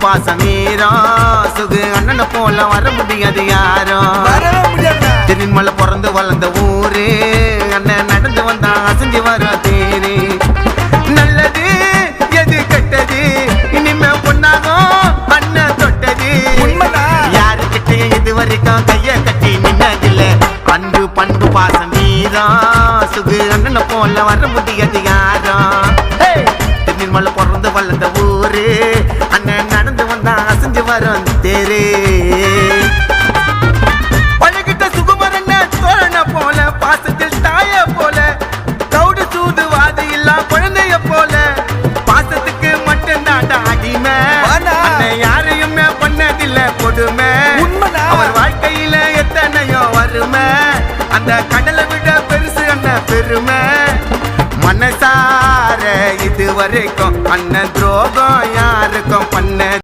பாசம் வீரம் சுகு அண்ணனை போல வர முடியாது யாரும் திருமலை பிறந்து வளர்ந்த ஊரு அண்ணன் நடந்து வந்தா அசைஞ்சு வர தேரு நல்லது எது கெட்டது இனிமே பொண்ணாகும் அண்ணன் தொட்டது யாருக்கிட்ட இது வரைக்கும் கைய கட்டி நின்னதில்ல அன்பு பண்பு பாசம் வீரம் சுகு அண்ணனை போல வர முடியாது யாரும் திருமலை பிறந்து வளர்ந்த ஊரு அண்ணன் நடந்து வந்தா அசைஞ்சு வரும் தேரு பழகிட்ட சுகுமரன் தோழன போல பாசத்தில் தாய போல கவுடு சூதுவாது இல்லா குழந்தைய போல பாசத்துக்கு மட்டும்தான் அடிமை யாரையுமே பண்ணதில்லை கொடுமை அவர் வாழ்க்கையில எத்தனையோ வருமை அந்த கடலை விட பெருசு அண்ணன் பெருமை மனசார இது வரைக்கும் அண்ணன் துரோகம் யாருக்கும்